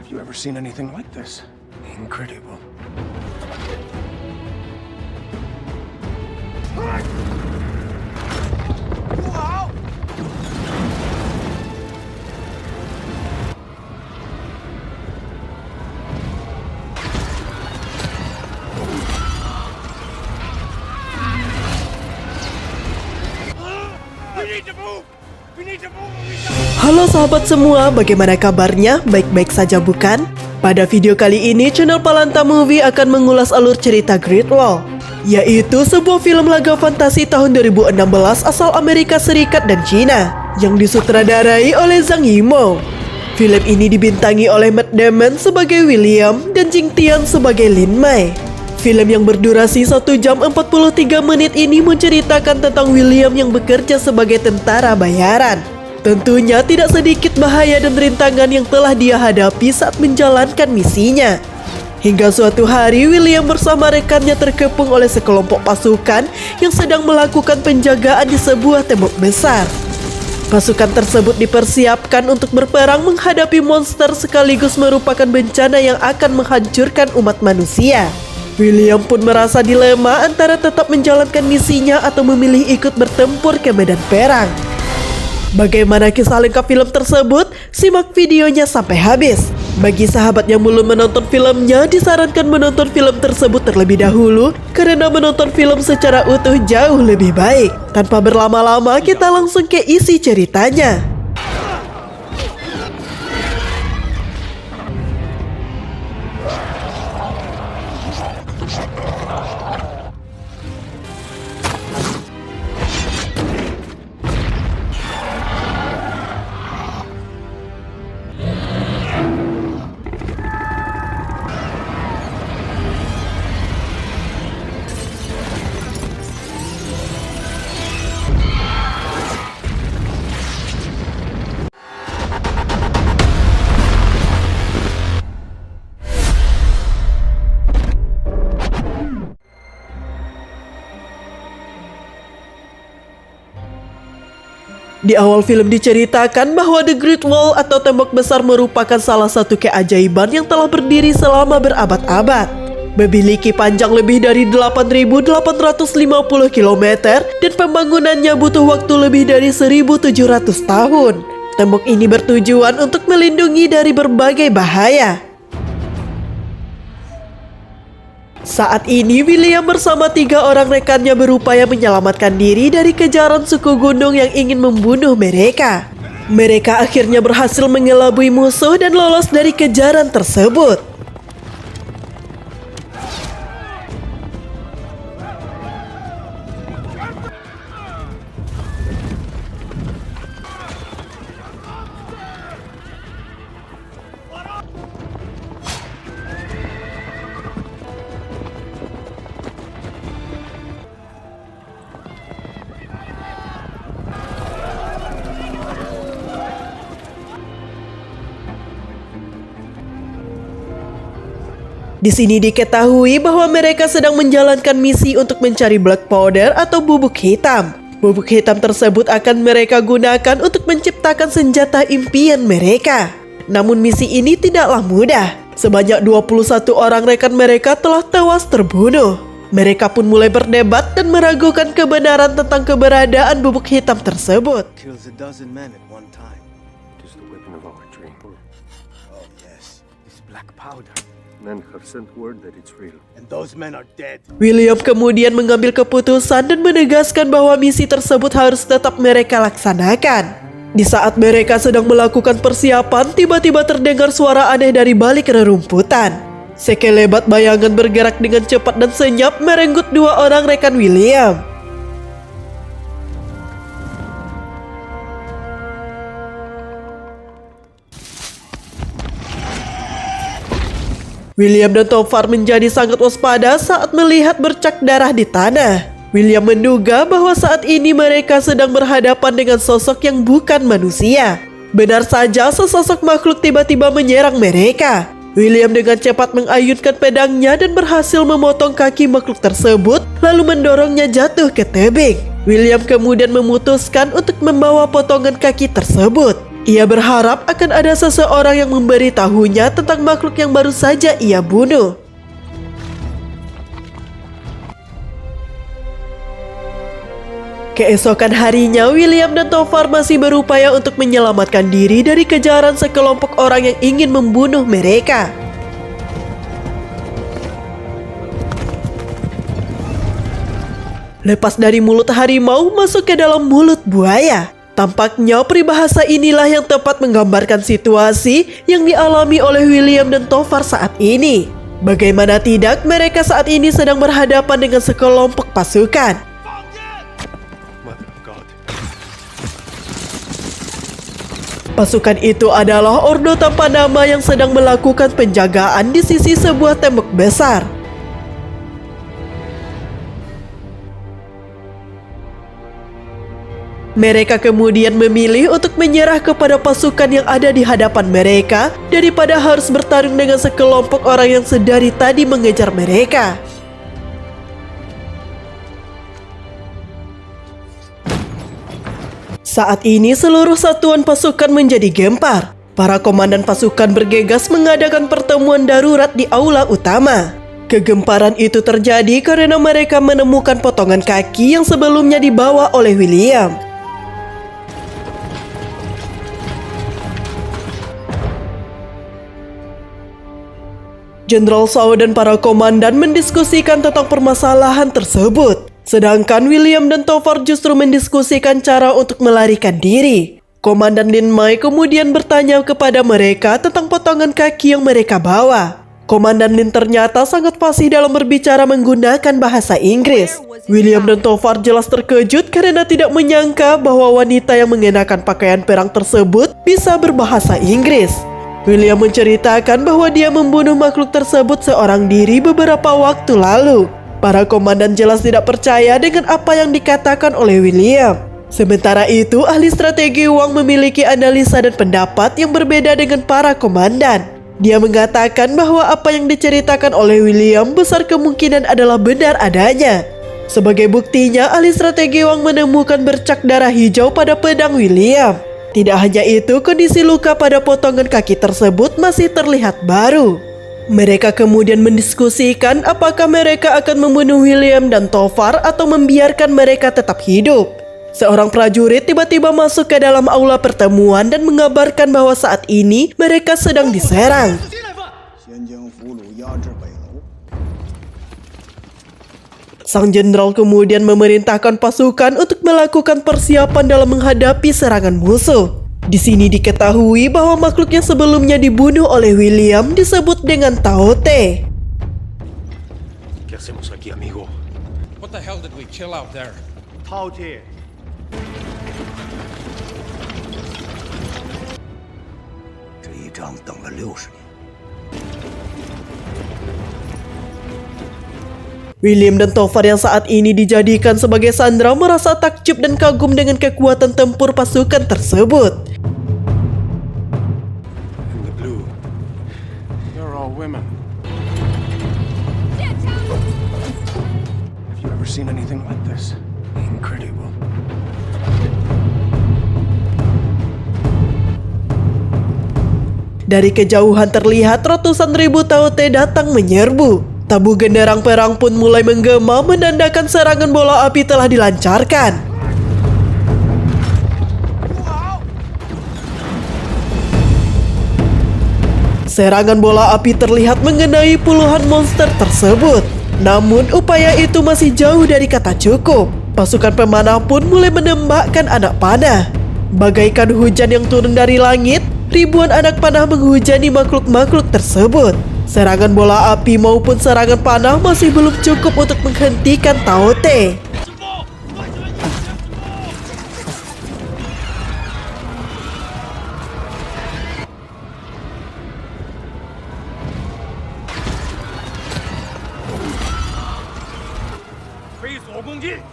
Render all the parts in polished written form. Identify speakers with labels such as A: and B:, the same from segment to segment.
A: Have you ever seen anything like this? Incredible. Wow!
B: Halo sahabat semua, bagaimana kabarnya? Baik-baik saja bukan? Pada video kali ini, channel Palanta Movie akan mengulas alur cerita Great Wall, yaitu sebuah film laga fantasi tahun 2016 asal Amerika Serikat dan Cina, yang disutradarai oleh Zhang Yimou. Film ini dibintangi oleh Matt Damon sebagai William dan Jing Tian sebagai Lin Mai. Film yang berdurasi 1 jam 43 menit ini menceritakan tentang William yang bekerja sebagai tentara bayaran. Tentunya tidak sedikit bahaya dan rintangan yang telah dia hadapi saat menjalankan misinya. Hingga suatu hari William bersama rekannya terkepung oleh sekelompok pasukan yang sedang melakukan penjagaan di sebuah tembok besar. Pasukan tersebut dipersiapkan untuk berperang menghadapi monster sekaligus merupakan bencana yang akan menghancurkan umat manusia. William pun merasa dilema antara tetap menjalankan misinya atau memilih ikut bertempur ke medan perang. Bagaimana kisah lengkap film tersebut? Simak videonya sampai habis. Bagi sahabat yang belum menonton filmnya, disarankan menonton film tersebut terlebih dahulu karena menonton film secara utuh jauh lebih baik. Tanpa berlama-lama, kita langsung ke isi ceritanya. Di awal film diceritakan bahwa The Great Wall atau tembok besar merupakan salah satu keajaiban yang telah berdiri selama berabad-abad. Memiliki panjang lebih dari 8.850 km dan pembangunannya butuh waktu lebih dari 1.700 tahun. Tembok ini bertujuan untuk melindungi dari berbagai bahaya. Saat ini William bersama 3 orang rekannya berupaya menyelamatkan diri dari kejaran suku gunung yang ingin membunuh mereka. Mereka akhirnya berhasil mengelabui musuh dan lolos dari kejaran tersebut. Di sini diketahui bahwa mereka sedang menjalankan misi untuk mencari black powder atau bubuk hitam. Bubuk hitam tersebut akan mereka gunakan untuk menciptakan senjata impian mereka. Namun misi ini tidaklah mudah. Sebanyak 21 orang rekan mereka telah tewas terbunuh. Mereka pun mulai berdebat dan meragukan kebenaran tentang keberadaan bubuk hitam tersebut.
A: Kills a dozen men at one time.
C: It is the weapon of our dream.
A: Oh yes, this black powder.
C: Men have sent word that it's real.
A: And those men are dead.
B: William kemudian mengambil keputusan dan menegaskan bahwa misi tersebut harus tetap mereka laksanakan. Di saat mereka sedang melakukan persiapan, tiba-tiba terdengar suara aneh dari balik rerumputan. Sekelebat bayangan bergerak dengan cepat dan senyap merenggut 2 orang rekan William. William dan Tovar menjadi sangat waspada saat melihat bercak darah di tanah. William menduga bahwa saat ini mereka sedang berhadapan dengan sosok yang bukan manusia. Benar saja, sesosok makhluk tiba-tiba menyerang mereka. William dengan cepat mengayunkan pedangnya dan berhasil memotong kaki makhluk tersebut, lalu mendorongnya jatuh ke tebing. William kemudian memutuskan untuk membawa potongan kaki tersebut. Ia berharap akan ada seseorang yang memberitahunya tentang makhluk yang baru saja ia bunuh. Keesokan harinya, William dan Tovar masih berupaya untuk menyelamatkan diri dari kejaran sekelompok orang yang ingin membunuh mereka. Lepas dari mulut harimau masuk ke dalam mulut buaya. Tampaknya peribahasa inilah yang tepat menggambarkan situasi yang dialami oleh William dan Tovar saat ini. Bagaimana tidak, mereka saat ini sedang berhadapan dengan sekelompok pasukan.
C: Mother of God.
B: Pasukan itu adalah ordo tanpa nama yang sedang melakukan penjagaan di sisi sebuah tembok besar. Mereka kemudian memilih untuk menyerah kepada pasukan yang ada di hadapan mereka daripada harus bertarung dengan sekelompok orang yang sedari tadi mengejar mereka. Saat ini seluruh satuan pasukan menjadi gempar. Para komandan pasukan bergegas mengadakan pertemuan darurat di aula utama. Kegemparan itu terjadi karena mereka menemukan potongan kaki yang sebelumnya dibawa oleh William. Jenderal Shaw dan para komandan mendiskusikan tentang permasalahan tersebut. Sedangkan William dan Tovar justru mendiskusikan cara untuk melarikan diri. Komandan Lin Mai kemudian bertanya kepada mereka tentang potongan kaki yang mereka bawa. Komandan Lin ternyata sangat fasih dalam berbicara menggunakan bahasa Inggris. William dan Tovar jelas terkejut karena tidak menyangka bahwa wanita yang mengenakan pakaian perang tersebut bisa berbahasa Inggris. William menceritakan bahwa dia membunuh makhluk tersebut seorang diri beberapa waktu lalu. Para komandan jelas tidak percaya dengan apa yang dikatakan oleh William. Sementara itu, ahli strategi Wang memiliki analisa dan pendapat yang berbeda dengan para komandan. Dia mengatakan bahwa apa yang diceritakan oleh William besar kemungkinan adalah benar adanya. Sebagai buktinya, ahli strategi Wang menemukan bercak darah hijau pada pedang William. Tidak hanya itu, kondisi luka pada potongan kaki tersebut masih terlihat baru. Mereka kemudian mendiskusikan apakah mereka akan membunuh William dan Tovar atau membiarkan mereka tetap hidup. Seorang prajurit tiba-tiba masuk ke dalam aula pertemuan dan mengabarkan bahwa saat ini mereka sedang diserang. Sang jenderal kemudian memerintahkan pasukan untuk melakukan persiapan dalam menghadapi serangan musuh. Di sini diketahui bahwa makhluk yang sebelumnya dibunuh oleh William disebut dengan Tao Te.
C: ¿Qué hacemos aquí, amigo?
D: What the hell did we kill out there?
A: Tao Te.
B: William dan Tovar yang saat ini dijadikan sebagai sandera merasa takjub dan kagum dengan kekuatan tempur pasukan tersebut.
C: In the blue. They're all women. Have you ever seen anything like this? Incredible.
B: Dari kejauhan terlihat ratusan ribu Tao Te datang menyerbu. Tabu genderang perang pun mulai menggema menandakan serangan bola api telah dilancarkan. Serangan bola api terlihat mengenai puluhan monster tersebut. Namun upaya itu masih jauh dari kata cukup. Pasukan pemanah pun mulai menembakkan anak panah. Bagaikan hujan yang turun dari langit, ribuan anak panah menghujani makhluk-makhluk tersebut. Serangan bola api maupun serangan panah masih belum cukup untuk menghentikan Tao Te.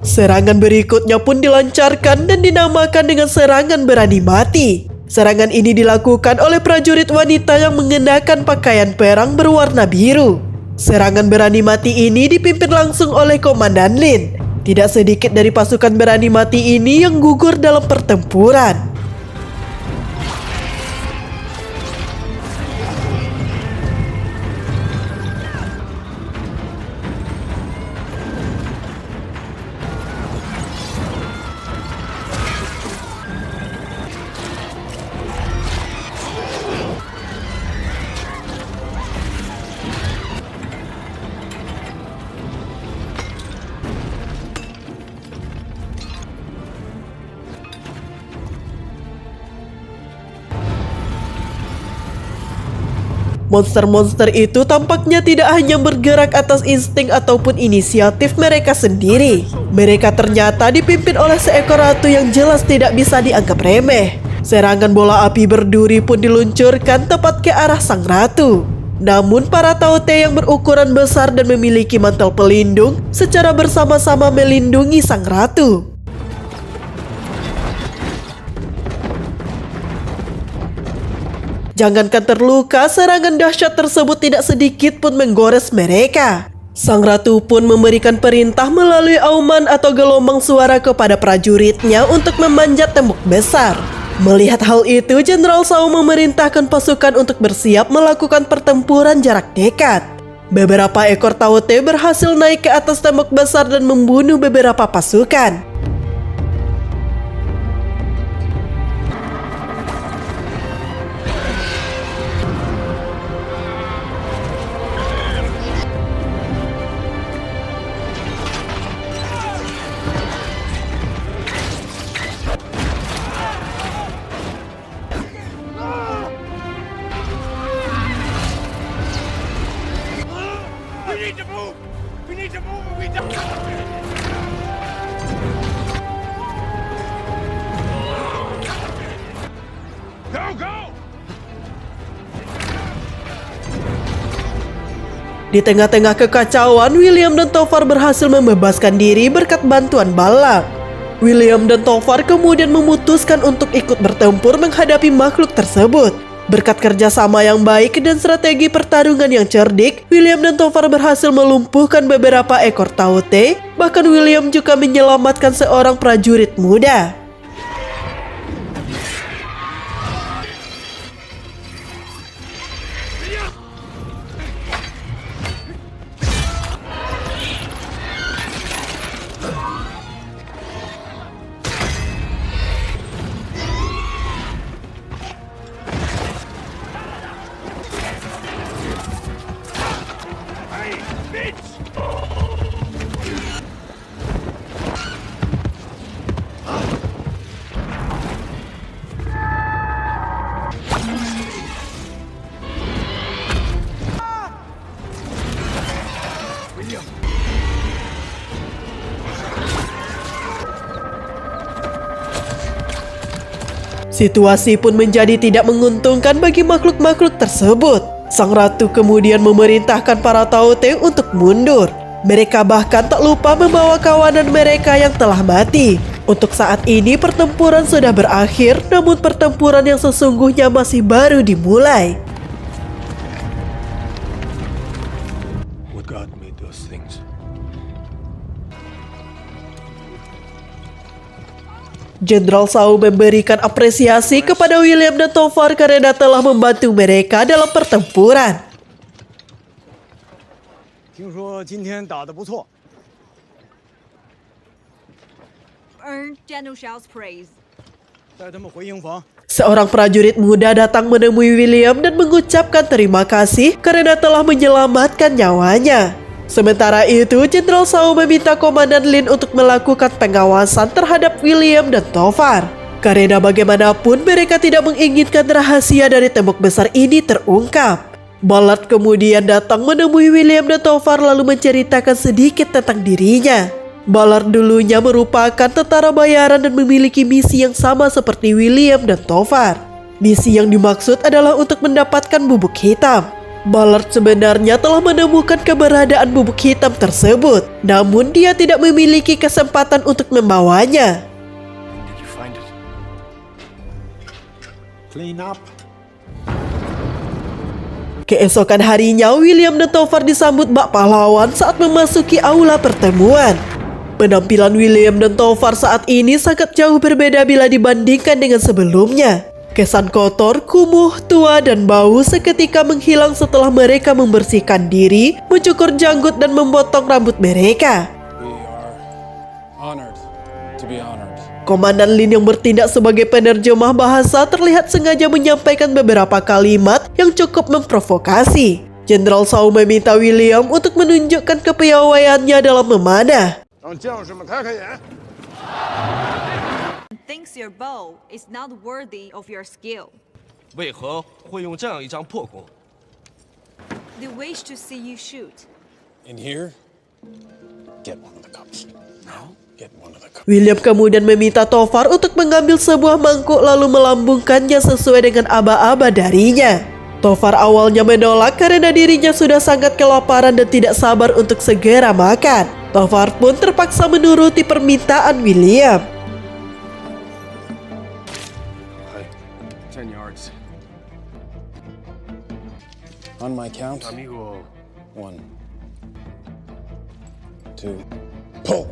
B: Serangan berikutnya pun dilancarkan dan dinamakan dengan serangan berani mati. Serangan ini dilakukan oleh prajurit wanita yang mengenakan pakaian perang berwarna biru. Serangan berani mati ini dipimpin langsung oleh Komandan Lin. Tidak sedikit dari pasukan berani mati ini yang gugur dalam pertempuran. Monster-monster itu tampaknya tidak hanya bergerak atas insting ataupun inisiatif mereka sendiri. Mereka ternyata dipimpin oleh seekor ratu yang jelas tidak bisa dianggap remeh. Serangan bola api berduri pun diluncurkan tepat ke arah sang ratu. Namun para Taote yang berukuran besar dan memiliki mantel pelindung secara bersama-sama melindungi sang ratu. Jangankan terluka, serangan dahsyat tersebut tidak sedikit pun menggores mereka. Sang ratu pun memberikan perintah melalui auman atau gelombang suara kepada prajuritnya untuk memanjat tembok besar. Melihat hal itu, Jenderal Shao memerintahkan pasukan untuk bersiap melakukan pertempuran jarak dekat. Beberapa ekor Taote berhasil naik ke atas tembok besar dan membunuh beberapa pasukan. Di tengah-tengah kekacauan, William dan Tovar berhasil membebaskan diri berkat bantuan Balak. William dan Tovar kemudian memutuskan untuk ikut bertempur menghadapi makhluk tersebut. Berkat kerjasama yang baik dan strategi pertarungan yang cerdik, William dan Tovar berhasil melumpuhkan beberapa ekor Taote. Bahkan William juga menyelamatkan seorang prajurit muda. Situasi pun menjadi tidak menguntungkan bagi makhluk-makhluk tersebut. Sang ratu kemudian memerintahkan para Taote untuk mundur. Mereka bahkan tak lupa membawa kawanan mereka yang telah mati. Untuk saat ini pertempuran sudah berakhir, namun pertempuran yang sesungguhnya masih baru dimulai.
C: What God made those things.
B: Jenderal Shao memberikan apresiasi kepada William dan Tovar karena telah membantu mereka dalam pertempuran.
A: 听说今天打得不错。
E: Earn General Shao's praise.
A: 带他们回营房。
B: Seorang prajurit muda datang menemui William dan mengucapkan terima kasih karena telah menyelamatkan nyawanya. Sementara itu, Jenderal Shao meminta Komandan Lin untuk melakukan pengawasan terhadap William dan Tovar. Karena bagaimanapun mereka tidak menginginkan rahasia dari tembok besar ini terungkap. Ballard kemudian datang menemui William dan Tovar lalu menceritakan sedikit tentang dirinya. Ballard dulunya merupakan tentara bayaran dan memiliki misi yang sama seperti William dan Tovar. Misi yang dimaksud adalah untuk mendapatkan bubuk hitam. Ballard sebenarnya telah menemukan keberadaan bubuk hitam tersebut, namun dia tidak memiliki kesempatan untuk membawanya.
C: Did you find it?
A: Clean up.
B: Keesokan harinya, William dan Tovar disambut bak pahlawan saat memasuki aula pertemuan. Penampilan William dan Tovar saat ini sangat jauh berbeda bila dibandingkan dengan sebelumnya. Kesan kotor, kumuh, tua, dan bau seketika menghilang setelah mereka membersihkan diri, mencukur janggut, dan memotong rambut mereka.
D: We are honored to be honored.
B: Komandan Lin yang bertindak sebagai penerjemah bahasa terlihat sengaja menyampaikan beberapa kalimat yang cukup memprovokasi. Jenderal Shao meminta William untuk menunjukkan kepiawaiannya dalam memanah.
A: 让将士们开开眼。
E: Thinks your bow is not worthy of your skill.
F: 为何会用这样一张破弓？
E: They wish to see you shoot.
D: In here? Get one of the cups. No? Get one of the cups.
B: William kemudian meminta Tovar untuk mengambil sebuah mangkuk lalu melambungkannya sesuai dengan aba-aba darinya. Tovar awalnya menolak karena dirinya sudah sangat kelaparan dan tidak sabar untuk segera makan. Tovar pun terpaksa menuruti permintaan William.
C: 10 yards.
D: On my count.
C: Amigo.
D: 1, 2, pull!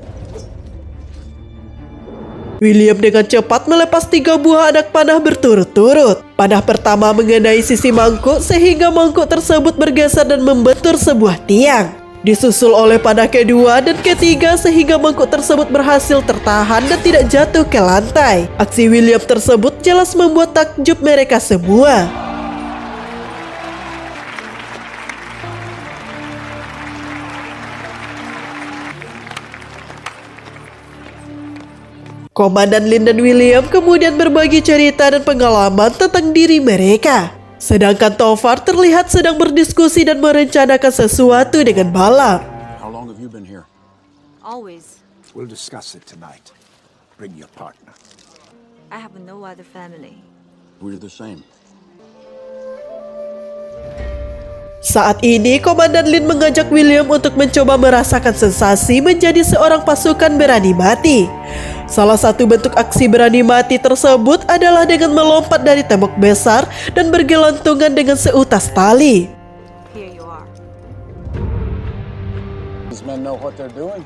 B: William dengan cepat melepas 3 buah anak panah berturut-turut. Panah pertama mengenai sisi mangkuk sehingga mangkuk tersebut bergeser dan membentur sebuah tiang. Disusul oleh panah kedua dan ketiga sehingga mangkuk tersebut berhasil tertahan dan tidak jatuh ke lantai. Aksi William tersebut jelas membuat takjub mereka semua. Komandan Lin dan William kemudian berbagi cerita dan pengalaman tentang diri mereka. Sedangkan Tovar terlihat sedang berdiskusi dan merencanakan sesuatu dengan Ballard.
D: How long have you been here?
E: Always.
A: We'll discuss it tonight. Bring your partner.
E: I have no other family.
D: We're the same.
B: Saat ini, Komandan Lin mengajak William untuk mencoba merasakan sensasi menjadi seorang pasukan berani mati. Salah satu bentuk aksi berani mati tersebut adalah dengan melompat dari tembok besar dan bergelantungan dengan seutas tali.
E: Here you are.
D: These men know what they're doing.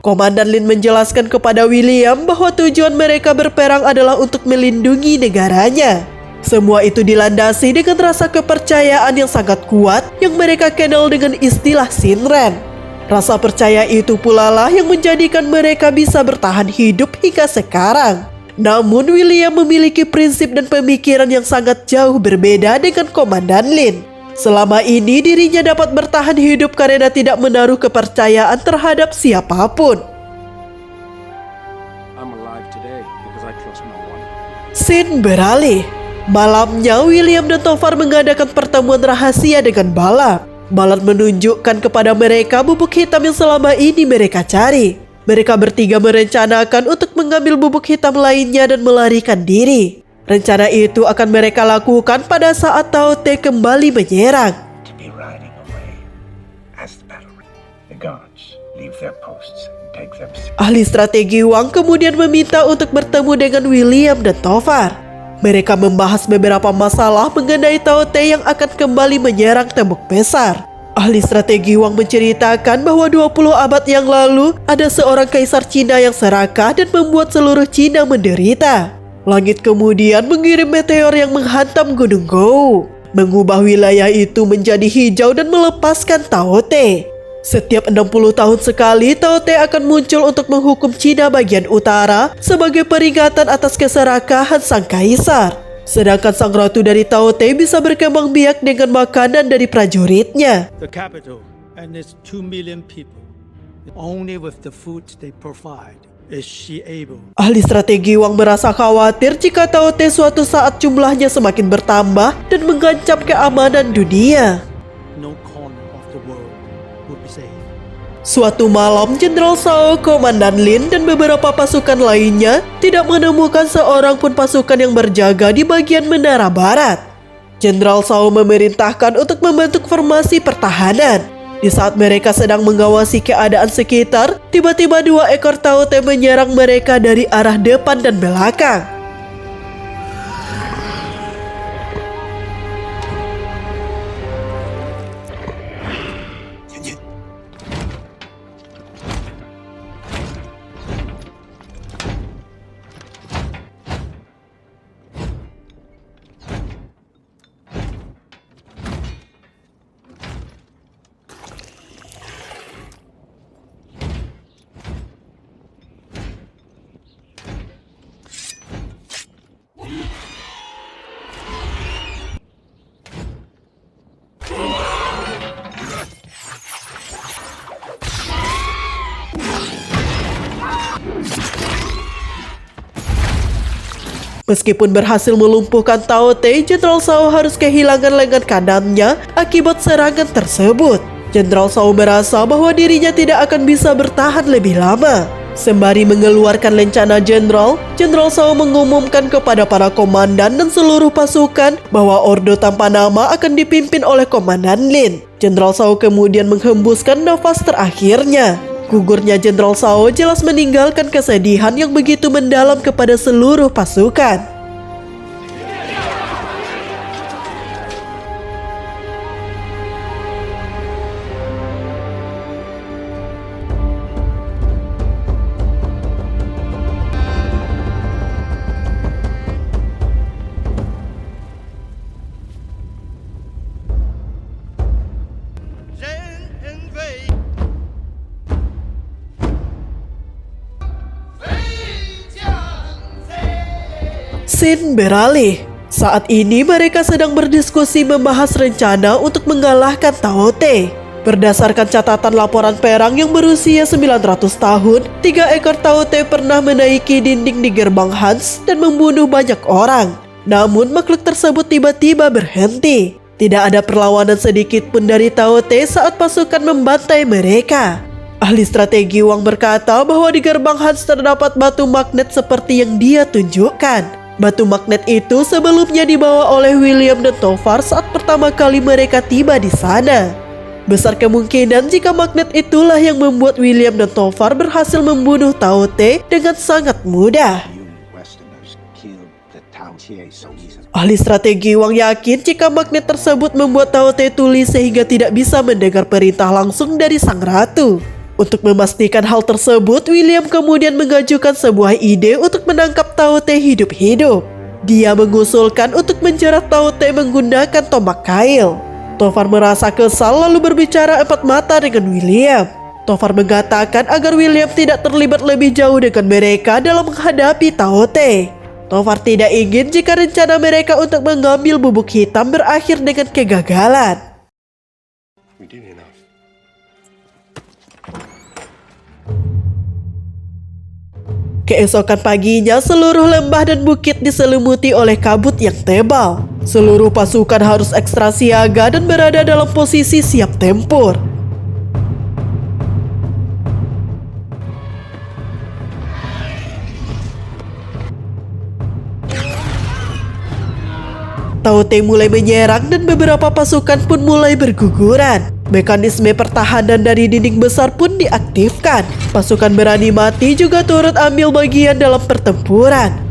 B: Komandan Lin menjelaskan kepada William bahwa tujuan mereka berperang adalah untuk melindungi negaranya. Semua itu dilandasi dengan rasa kepercayaan yang sangat kuat yang mereka kenal dengan istilah Shinran. Rasa percaya itu pula lah yang menjadikan mereka bisa bertahan hidup hingga sekarang. Namun William memiliki prinsip dan pemikiran yang sangat jauh berbeda dengan Komandan Lin. Selama ini dirinya dapat bertahan hidup karena tidak menaruh kepercayaan terhadap siapapun.
C: I'm alive today because I trust no one.
B: Scene beralih. Malamnya William dan Tovar mengadakan pertemuan rahasia dengan Ballard. Ballard menunjukkan kepada mereka bubuk hitam yang selama ini mereka cari. Mereka bertiga merencanakan untuk mengambil bubuk hitam lainnya dan melarikan diri. Rencana itu akan mereka lakukan pada saat Tao Te kembali menyerang.
F: To be riding away as the battle. The guards leave their posts and take them.
B: Ahli strategi Wang kemudian meminta untuk bertemu dengan William dan Tovar. Mereka membahas beberapa masalah mengenai Tao Te yang akan kembali menyerang tembok besar. Ahli strategi Wang menceritakan bahwa 20 abad yang lalu ada seorang kaisar Cina yang serakah dan membuat seluruh Cina menderita. Langit kemudian mengirim meteor yang menghantam Gunung Gou, mengubah wilayah itu menjadi hijau dan melepaskan Tao Te. Setiap 60 tahun sekali, Tao Te akan muncul untuk menghukum Cina bagian utara sebagai peringatan atas keserakahan sang kaisar. Sedangkan sang ratu dari Tao Te bisa berkembang biak dengan makanan dari prajuritnya.
G: The capital and its 2 million people. Only with the food they provide is she able.
B: Ahli strategi Wang merasa khawatir jika Tao Te suatu saat jumlahnya semakin bertambah dan mengancam keamanan dunia.
G: No corner of the world would be safe.
B: Suatu malam, Jenderal Shao, Komandan Lin, dan beberapa pasukan lainnya tidak menemukan seorang pun pasukan yang berjaga di bagian menara barat. Jenderal Shao memerintahkan untuk membentuk formasi pertahanan. Di saat mereka sedang mengawasi keadaan sekitar, tiba-tiba 2 ekor Tao Te menyerang mereka dari arah depan dan belakang. Meskipun berhasil melumpuhkan Tao Te, Jenderal Shao harus kehilangan lengan kanannya akibat serangan tersebut. Jenderal Shao merasa bahwa dirinya tidak akan bisa bertahan lebih lama. Sembari mengeluarkan lencana Jenderal Shao mengumumkan kepada para komandan dan seluruh pasukan bahwa Ordo tanpa nama akan dipimpin oleh Komandan Lin. Jenderal Shao kemudian menghembuskan nafas terakhirnya. Gugurnya Jenderal Shao jelas meninggalkan kesedihan yang begitu mendalam kepada seluruh pasukan. Scene beralih. Saat ini mereka sedang berdiskusi membahas rencana untuk mengalahkan Tao Te. Berdasarkan catatan laporan perang yang berusia 900 tahun, 3 ekor Tao Te pernah menaiki dinding di gerbang Hans dan membunuh banyak orang. Namun makhluk tersebut tiba-tiba berhenti. Tidak ada perlawanan sedikit pun dari Tao Te saat pasukan membantai mereka. Ahli strategi Wang berkata bahwa di gerbang Hans terdapat batu magnet seperti yang dia tunjukkan. Batu magnet itu sebelumnya dibawa oleh William dan Tovar saat pertama kali mereka tiba di sana. Besar kemungkinan jika magnet itulah yang membuat William dan Tovar berhasil membunuh Tao Te dengan sangat mudah. Ahli strategi Wang yakin jika magnet tersebut membuat Tao Te tuli sehingga tidak bisa mendengar perintah langsung dari sang ratu. Untuk memastikan hal tersebut, William kemudian mengajukan sebuah ide untuk menangkap Tao Te hidup-hidup. Dia mengusulkan untuk menjerat Tao Te menggunakan tombak kail. Tovar merasa kesal lalu berbicara empat mata dengan William. Tovar mengatakan agar William tidak terlibat lebih jauh dengan mereka dalam menghadapi Tao Te. Tovar tidak ingin jika rencana mereka untuk mengambil bubuk hitam berakhir dengan kegagalan.
C: We did enough.
B: Keesokan paginya, seluruh lembah dan bukit diselimuti oleh kabut yang tebal. Seluruh pasukan harus ekstra siaga dan berada dalam posisi siap tempur. Tao Te mulai menyerang dan beberapa pasukan pun mulai berguguran. Mekanisme pertahanan dari dinding besar pun diaktifkan. Pasukan berani mati juga turut ambil bagian dalam pertempuran.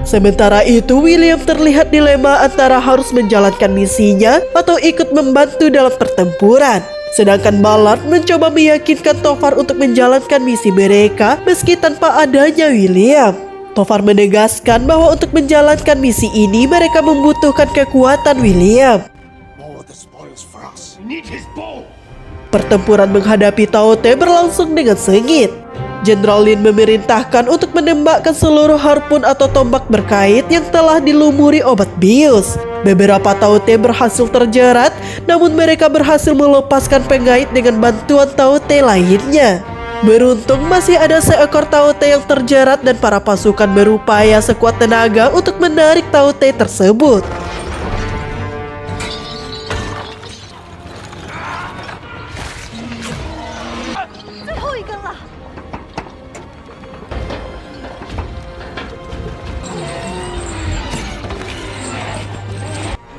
B: Sementara itu, William terlihat dilema antara harus menjalankan misinya atau ikut membantu dalam pertempuran. Sedangkan Ballard mencoba meyakinkan Tovar untuk menjalankan misi mereka meski tanpa adanya William. Tovar menegaskan bahwa untuk menjalankan misi ini mereka membutuhkan kekuatan William. Pertempuran menghadapi Tao Te berlangsung dengan sengit. Jenderal Lin memerintahkan untuk menembakkan seluruh harpun atau tombak berkait yang telah dilumuri obat bius. Beberapa Tao Te berhasil terjerat, namun mereka berhasil melepaskan pengait dengan bantuan Tao Te lainnya. Beruntung masih ada seekor Tao Te yang terjerat dan para pasukan berupaya sekuat tenaga untuk menarik Tao Te tersebut.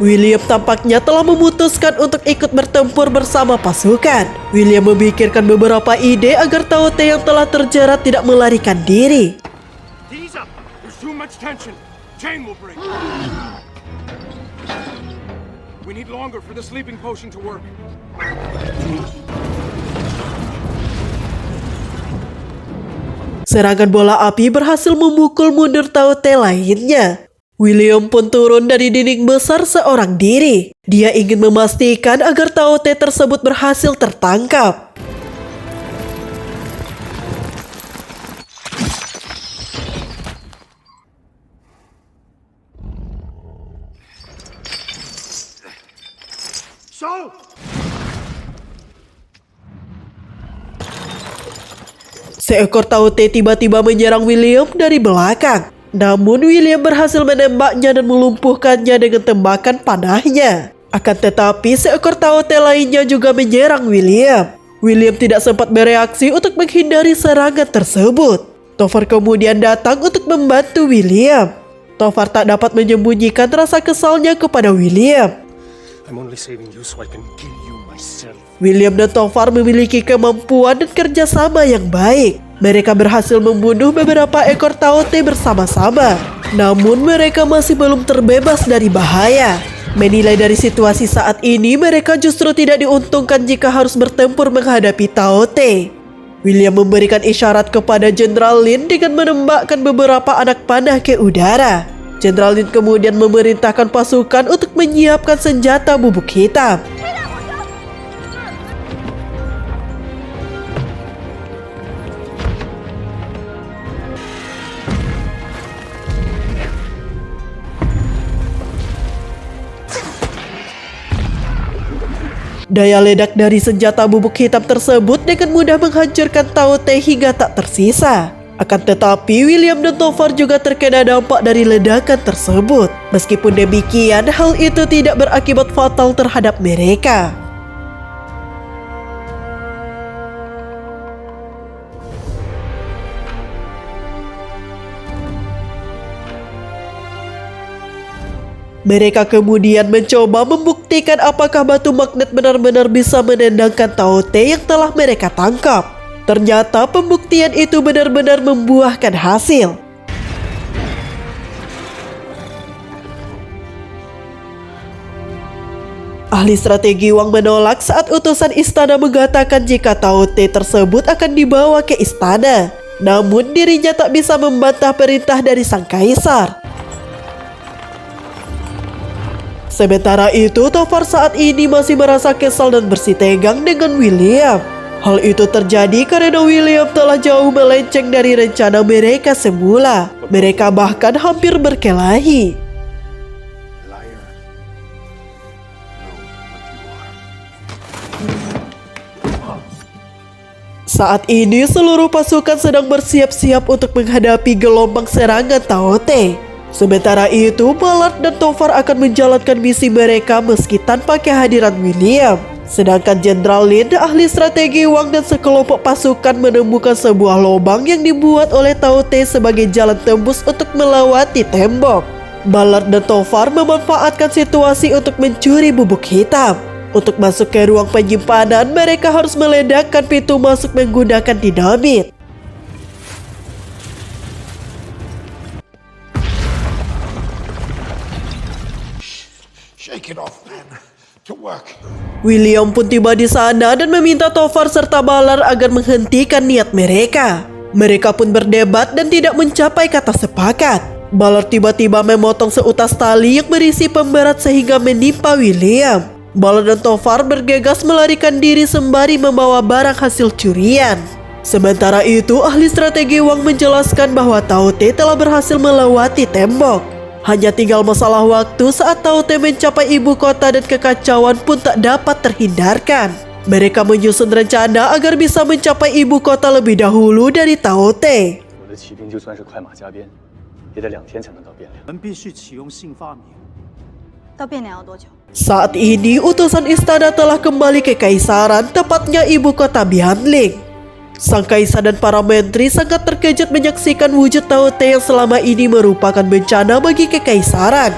B: William tampaknya telah memutuskan untuk ikut bertempur bersama pasukan. William memikirkan beberapa ide agar Tao Te yang telah terjerat tidak melarikan diri.
C: Ease up. There's too much tension. Chain will break. We need longer for the sleeping potion to work.
B: Serangan bola api berhasil memukul mundur Tao Te lainnya. William pun turun dari dinding besar seorang diri. Dia ingin memastikan agar Tao Te tersebut berhasil tertangkap. Seekor Taote tiba-tiba menyerang William dari belakang. Namun William berhasil menembaknya dan melumpuhkannya dengan tembakan panahnya. Akan tetapi seekor Taote lainnya juga menyerang William. William tidak sempat bereaksi untuk menghindari serangan tersebut. Tovar kemudian datang untuk membantu William. Tovar tak dapat menyembunyikan rasa kesalnya kepada William.
D: I'm only saving you so I can kill you myself.
B: William dan Tovar memiliki kemampuan dan kerjasama yang baik. Mereka berhasil membunuh beberapa ekor Taote bersama-sama. Namun mereka masih belum terbebas dari bahaya. Menilai dari situasi saat ini, mereka justru tidak diuntungkan jika harus bertempur menghadapi Taote. William memberikan isyarat kepada Jenderal Lin dengan menembakkan beberapa anak panah ke udara. Jenderal Lin kemudian memerintahkan pasukan untuk menyiapkan senjata bubuk hitam. Daya ledak dari senjata bubuk hitam tersebut dengan mudah menghancurkan Taote hingga tak tersisa. Akan tetapi William dan Tovar juga terkena dampak dari ledakan tersebut. Meskipun demikian, hal itu tidak berakibat fatal terhadap mereka. Mereka kemudian mencoba membuktikan apakah batu magnet benar-benar bisa menendangkan Taote yang telah mereka tangkap. Ternyata pembuktian itu benar-benar membuahkan hasil. Ahli strategi Wang menolak saat utusan istana mengatakan jika Taote tersebut akan dibawa ke istana. Namun dirinya tak bisa membantah perintah dari sang kaisar. Sementara itu, Tovar saat ini masih merasa kesal dan bersitegang dengan William. Hal itu terjadi karena William telah jauh melenceng dari rencana mereka semula. Mereka bahkan hampir berkelahi.
A: Liar.
B: Saat ini seluruh pasukan sedang bersiap-siap untuk menghadapi gelombang serangan Taote. Sementara itu, Ballard dan Tovar akan menjalankan misi mereka meski tanpa kehadiran William. Sedangkan Jenderal Lin, ahli strategi Wang dan sekelompok pasukan menemukan sebuah lubang yang dibuat oleh Taote sebagai jalan tembus untuk melewati tembok. Ballard dan Tovar memanfaatkan situasi untuk mencuri bubuk hitam. Untuk masuk ke ruang penyimpanan, mereka harus meledakkan pintu masuk menggunakan dinamit.
A: Shake it off, man. To work.
B: William pun tiba di sana dan meminta Tovar serta Ballard agar menghentikan niat mereka. Mereka pun berdebat dan tidak mencapai kata sepakat. Ballard tiba-tiba memotong seutas tali yang berisi pemberat sehingga menimpa William. Ballard dan Tovar bergegas melarikan diri sembari membawa barang hasil curian. Sementara itu, ahli strategi Wang menjelaskan bahwa Taote telah berhasil melewati tembok. Hanya tinggal masalah waktu saat Taote mencapai ibu kota dan kekacauan pun tak dapat terhindarkan. Mereka menyusun rencana agar bisa mencapai ibu kota lebih dahulu dari Taote. Saat ini utusan istana telah kembali ke kaisaran, tepatnya ibu kota Bianling. Sang kaisar dan para menteri sangat terkejut menyaksikan wujud Taote yang selama ini merupakan bencana bagi kekaisaran.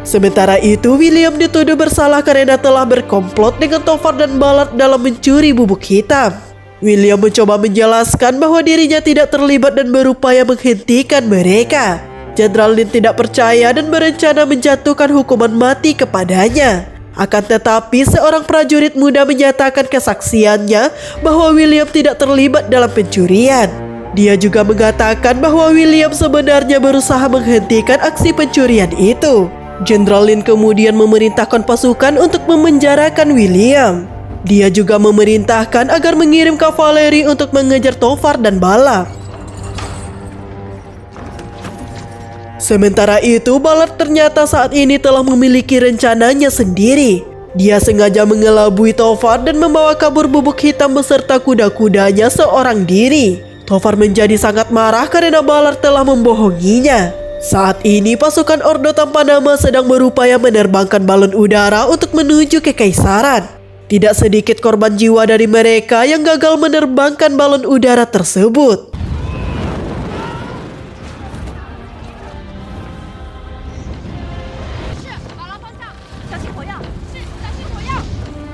B: Sementara itu, William dituduh bersalah karena telah berkomplot dengan Tovar dan Ballard dalam mencuri bubuk hitam. William mencoba menjelaskan bahwa dirinya tidak terlibat dan berupaya menghentikan mereka. Jenderal Lin tidak percaya dan berencana menjatuhkan hukuman mati kepadanya. Akan tetapi, seorang prajurit muda menyatakan kesaksiannya bahwa William tidak terlibat dalam pencurian. Dia juga mengatakan bahwa William sebenarnya berusaha menghentikan aksi pencurian itu. Jenderal Lin kemudian memerintahkan pasukan untuk memenjarakan William. Dia juga memerintahkan agar mengirim kavaleri untuk mengejar Tovar dan Ballard. Sementara itu, Ballard ternyata saat ini telah memiliki rencananya sendiri. Dia sengaja mengelabui Tofar dan membawa kabur bubuk hitam beserta kuda-kudanya seorang diri. Tofar menjadi sangat marah karena Ballard telah membohonginya. Saat ini pasukan Ordo tanpa nama sedang berupaya menerbangkan balon udara untuk menuju ke Kekaisaran. Tidak sedikit korban jiwa dari mereka yang gagal menerbangkan balon udara tersebut.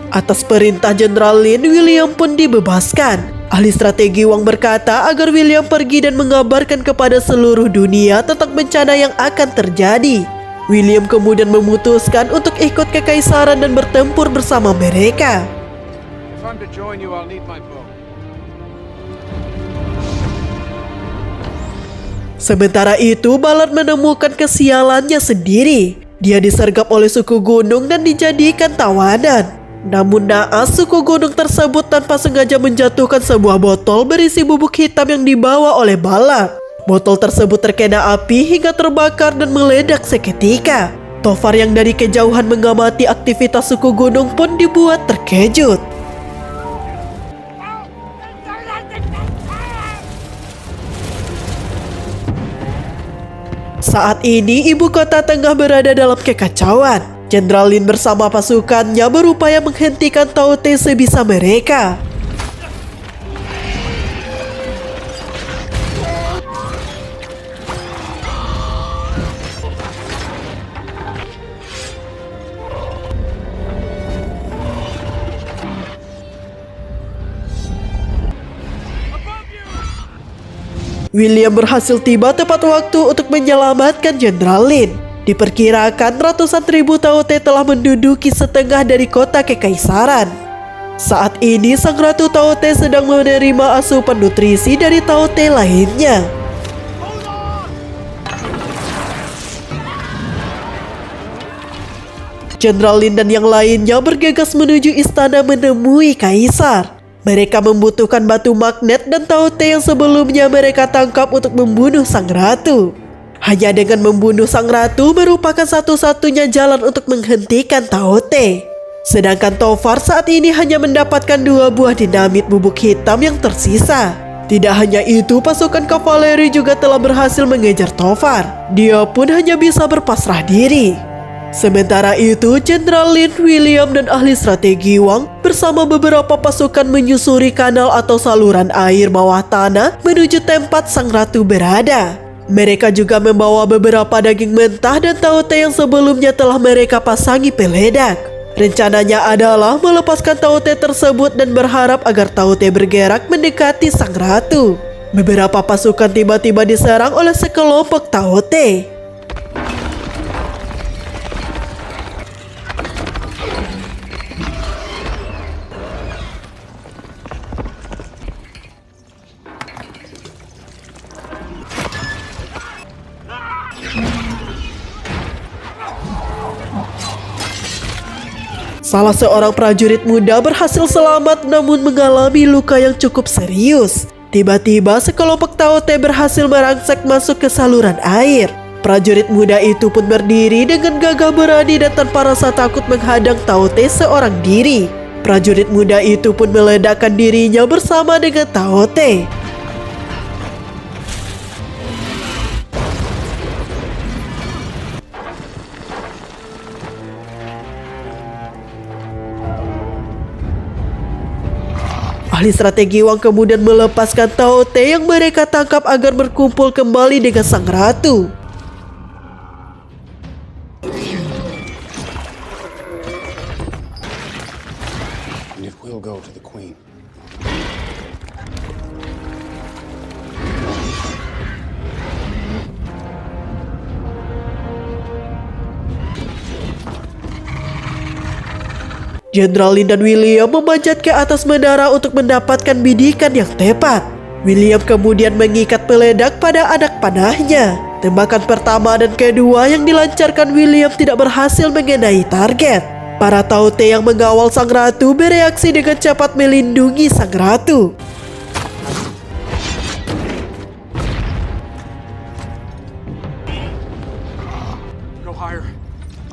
B: Atas perintah Jenderal Lin, William pun dibebaskan. Ahli strategi Wang berkata agar William pergi dan mengabarkan kepada seluruh dunia tentang bencana yang akan terjadi. William kemudian memutuskan untuk ikut ke Kekaisaran dan bertempur bersama mereka.
C: If I'm to join you, I'll need my bow.
B: Sementara itu, Ballard menemukan kesialannya sendiri. Dia disergap oleh suku gunung dan dijadikan tawanan. Namun naas, suku gunung tersebut tanpa sengaja menjatuhkan sebuah botol berisi bubuk hitam yang dibawa oleh Ballard. Botol tersebut terkena api hingga terbakar dan meledak seketika. Tofar yang dari kejauhan mengamati aktivitas suku gunung pun dibuat terkejut. Saat ini ibu kota tengah berada dalam kekacauan. Jenderal Lin bersama pasukannya berupaya menghentikan Tao Te sebisa mereka. William berhasil tiba tepat waktu untuk menyelamatkan Jenderal Lin. Diperkirakan ratusan ribu Tao Te telah menduduki setengah dari kota Kekaisaran. Saat ini sang Ratu Tao Te sedang menerima asupan nutrisi dari Tao Te lainnya. Jenderal Lin dan yang lainnya bergegas menuju istana menemui Kaisar. Mereka membutuhkan batu magnet dan Tao Te yang sebelumnya mereka tangkap untuk membunuh sang ratu. Hanya dengan membunuh sang ratu merupakan satu-satunya jalan untuk menghentikan Tao Te. Sedangkan Tofar saat ini hanya mendapatkan 2 buah dinamit bubuk hitam yang tersisa. Tidak hanya itu, pasukan kavaleri juga telah berhasil mengejar Tofar. Dia pun hanya bisa berpasrah diri. Sementara itu, Jenderal Lin, William, dan ahli strategi Wang bersama beberapa pasukan menyusuri kanal atau saluran air bawah tanah menuju tempat sang ratu berada. Mereka juga membawa beberapa daging mentah dan Tao Te yang sebelumnya telah mereka pasangi peledak. Rencananya adalah melepaskan Tao Te tersebut dan berharap agar Tao Te bergerak mendekati sang ratu. Beberapa pasukan tiba-tiba diserang oleh sekelompok Tao Te. Salah seorang prajurit muda berhasil selamat namun mengalami luka yang cukup serius. Tiba-tiba sekelompok Tao Te berhasil merangsek masuk ke saluran air. Prajurit muda itu pun berdiri dengan gagah berani dan tanpa rasa takut menghadang Tao Te seorang diri. Prajurit muda itu pun meledakkan dirinya bersama dengan Tao Te. Ahli strategi Wang kemudian melepaskan Tao Te yang mereka tangkap agar berkumpul kembali dengan sang ratu.
D: And it will go to the Queen.
B: Jenderal Lin dan William memanjat ke atas menara untuk mendapatkan bidikan yang tepat. William kemudian mengikat peledak pada anak panahnya. Tembakan pertama dan kedua yang dilancarkan William tidak berhasil mengenai target. Para Tao Te yang mengawal sang ratu bereaksi dengan cepat melindungi sang ratu.
C: Go higher.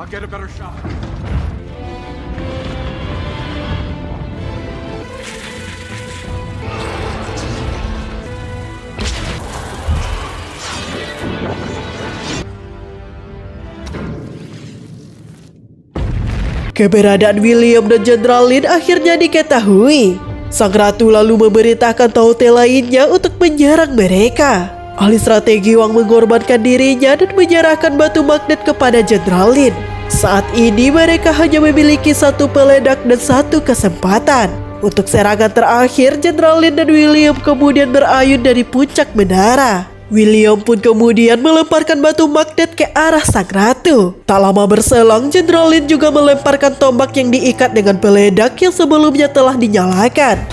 C: I'll get a better shot.
B: Keberadaan William dan Jenderal Lin akhirnya diketahui. Sang ratu lalu memerintahkan Taute lainnya untuk menyerang mereka. Ahli strategi Wang mengorbankan dirinya dan menyerahkan batu magnet kepada Jenderal Lin. Saat ini mereka hanya memiliki satu peledak dan satu kesempatan. Untuk serangan terakhir, Jenderal Lin dan William kemudian berayun dari puncak menara. William pun kemudian melemparkan batu magnet ke arah sang ratu. Tak lama berselang, Jenderal Lin juga melemparkan tombak yang diikat dengan peledak yang sebelumnya telah dinyalakan.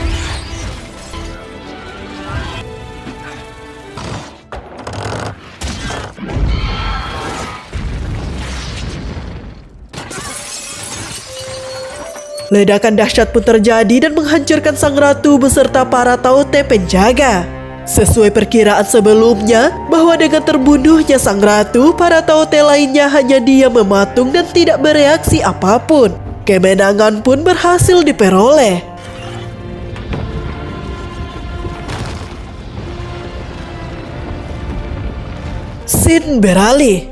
B: Ledakan dahsyat pun terjadi dan menghancurkan sang ratu beserta para Taute penjaga. Sesuai perkiraan sebelumnya, bahwa dengan terbunuhnya sang ratu, para Taute lainnya hanya diam mematung dan tidak bereaksi apapun. Kemenangan pun berhasil diperoleh. Scene beralih.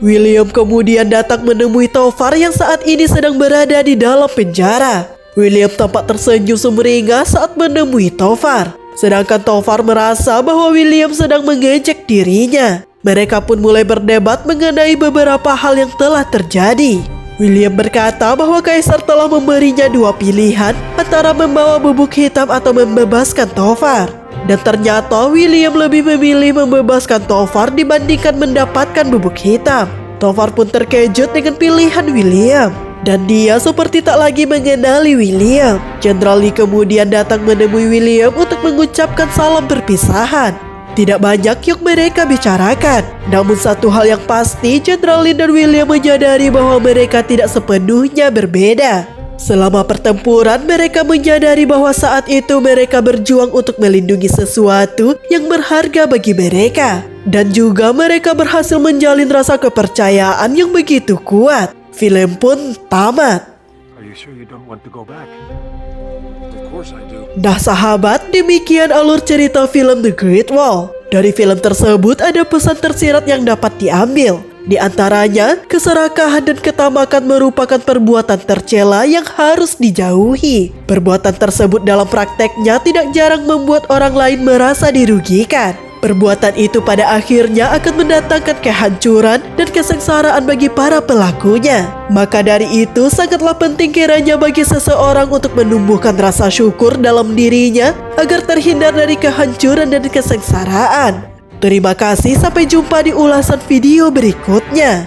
B: William kemudian datang menemui Tofar yang saat ini sedang berada di dalam penjara. William tampak tersenyum sumringah saat menemui Tofar. Sedangkan Tofar merasa bahwa William sedang mengejek dirinya. Mereka pun mulai berdebat mengenai beberapa hal yang telah terjadi. William berkata bahwa Kaisar telah memberinya dua pilihan antara membawa bubuk hitam atau membebaskan Tofar. Dan ternyata William lebih memilih membebaskan Tofar dibandingkan mendapatkan bubuk hitam. Tofar pun terkejut dengan pilihan William. Dan dia seperti tak lagi mengenali William. Jenderal Lee kemudian datang menemui William untuk mengucapkan salam perpisahan. Tidak banyak yang mereka bicarakan. Namun satu hal yang pasti, Jenderal Lee dan William menyadari bahwa mereka tidak sepenuhnya berbeda. Selama pertempuran, mereka menyadari bahwa saat itu mereka berjuang untuk melindungi sesuatu yang berharga bagi mereka. Dan juga mereka berhasil menjalin rasa kepercayaan yang begitu kuat. Film pun tamat.
C: Are you sure you don't want to go back? Of course I do.
B: Nah sahabat, demikian alur cerita film The Great Wall. Dari film tersebut ada pesan tersirat yang dapat diambil. Di antaranya, keserakahan dan ketamakan merupakan perbuatan tercela yang harus dijauhi. Perbuatan tersebut dalam prakteknya tidak jarang membuat orang lain merasa dirugikan. Perbuatan itu pada akhirnya akan mendatangkan kehancuran dan kesengsaraan bagi para pelakunya. Maka dari itu sangatlah penting kiranya bagi seseorang untuk menumbuhkan rasa syukur dalam dirinya agar terhindar dari kehancuran dan kesengsaraan. Terima kasih, sampai jumpa di ulasan video berikutnya.